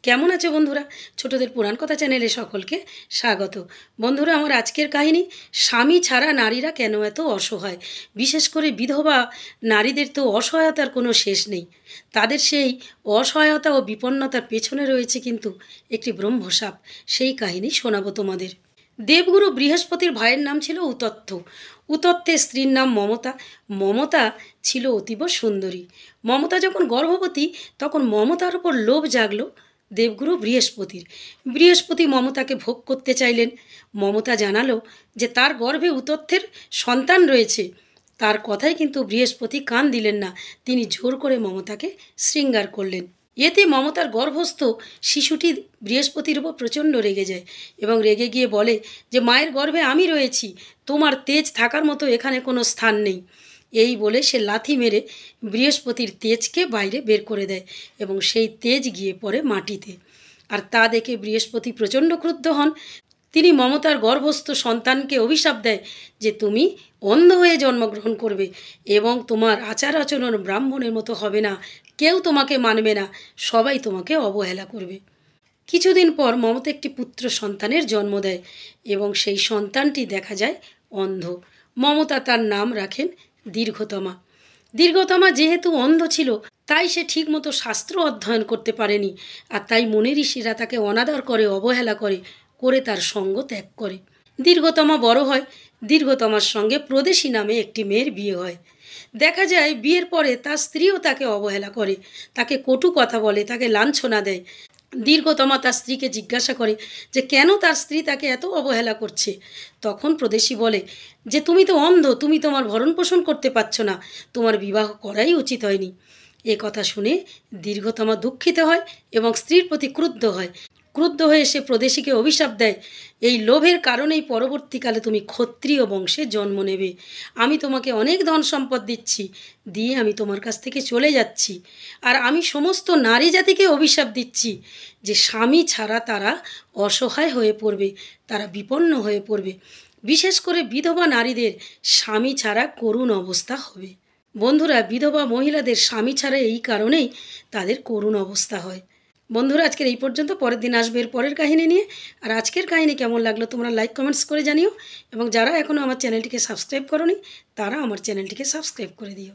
কেমন আছে বন্ধুরা? ছোটদের পুরাণ কথা চ্যানেলে সকলকে স্বাগত। বন্ধুরা, আমার আজকের কাহিনী স্বামী ছাড়া নারীরা কেন এত অসহায়। বিশেষ করে বিধবা নারীদের তো অসহায়তার কোনো শেষ নেই। তাদের সেই অসহায়তা ও বিপন্নতার পেছনে রয়েছে কিন্তু একটি ব্রহ্মশাপ। সেই কাহিনী শোনাবো তোমাদের। দেবগুরু বৃহস্পতির ভাইয়ের নাম ছিল উতত্ত। উতত্তের স্ত্রীর নাম মমতা। মমতা ছিল অতীব সুন্দরী। মমতা যখন গর্ভবতী তখন মমতার উপর লোভ জাগলো দেবগুরু বৃহস্পতির। বৃহস্পতি মমতাকে ভোগ করতে চাইলেন। মমতা জানালো যে তার গর্ভে উতত্তের সন্তান রয়েছে। তার কথায় কিন্তু বৃহস্পতি কান দিলেন না। তিনি জোর করে মমতাকে শৃঙ্গার করলেন। এতে মমতার গর্ভস্থ শিশুটি বৃহস্পতির উপর প্রচণ্ড রেগে যায় এবং রেগে গিয়ে বলে যে মায়ের গর্ভে আমি রয়েছি, তোমার তেজ থাকার মতো এখানে কোনো স্থান নেই। এই বলে সে লাথি মেরে বৃহস্পতির তেজকে বাইরে বের করে দেয় এবং সেই তেজ গিয়ে পড়ে মাটিতে। আর তা দেখে বৃহস্পতি প্রচণ্ড ক্রুদ্ধ হন। তিনি মমতার গর্ভস্থ সন্তানকে অভিশাপ দেয় যে তুমি অন্ধ হয়ে জন্মগ্রহণ করবে এবং তোমার আচার আচরণ ব্রাহ্মণের মতো হবে না। কেউ তোমাকে মানবে না, সবাই তোমাকে অবহেলা করবে। কিছুদিন পর মমতা একটি পুত্র সন্তানের জন্ম দেয় এবং সেই সন্তানটি দেখা যায় অন্ধ। মমতা তার নাম রাখেন দীর্ঘতমা। দীর্ঘতমা যেহেতু অন্ধ ছিল তাই সে ঠিকমতো শাস্ত্র অধ্যয়ন করতে পারেনি, আর তাই মুনি ঋষিরা তাকে অনাদর করে, অবহেলা করে তার সঙ্গ ত্যাগ করে। দীর্ঘতমা বড় হয়। দীর্ঘতমার সঙ্গে প্রদেশী নামে একটি মেয়ের বিয়ে হয়। দেখা যায় বিয়ের পরে তার স্ত্রীও তাকে অবহেলা করে, তাকে কটু কথা বলে, তাকে লাঞ্ছনা দেয়। দীর্ঘতমা তার স্ত্রীকে জিজ্ঞাসা করে যে কেন তার স্ত্রী তাকে এত অবহেলা করছে। তখন প্রদেশী বলে যে তুমি তো অন্ধ, তুমি তোমার ভরণ পোষণ করতে পারছো না, তোমার বিবাহ করাই উচিত হয়নি। এ কথা শুনে দীর্ঘতমা দুঃখিত হয় এবং স্ত্রীর প্রতি ক্রুদ্ধ হয়। ক্রুদ্ধ হয়ে সে প্রদেশীকে অভিশাপ দেয়, এই লোভের কারণেই পরবর্তীকালে তুমি ক্ষত্রিয় বংশে জন্ম নেবে। আমি তোমাকে অনেক ধন সম্পদ দিচ্ছি, দিয়ে আমি তোমার কাছ থেকে চলে যাচ্ছি। আর আমি সমস্ত নারী জাতিকে অভিশাপ দিচ্ছি যে স্বামী ছাড়া তারা অসহায় হয়ে পড়বে, তারা বিপন্ন হয়ে পড়বে। বিশেষ করে বিধবা নারীদের স্বামী ছাড়া করুণ অবস্থা হবে। বন্ধুরা, বিধবা মহিলাদের স্বামী ছাড়া এই কারণেই তাদের করুণ অবস্থা হয়। বন্ধুরা, আজকের এই পর্যন্ত। পরের দিন আসবে এর পরের কাহিনী নিয়ে। আর আজকের কাহিনী কেমন লাগলো তোমরা লাইক কমেন্টস করে জানিও এবং যারা এখনও আমার চ্যানেলটিকে সাবস্ক্রাইব করোনি তারা আমার চ্যানেলটিকে সাবস্ক্রাইব করে দিও।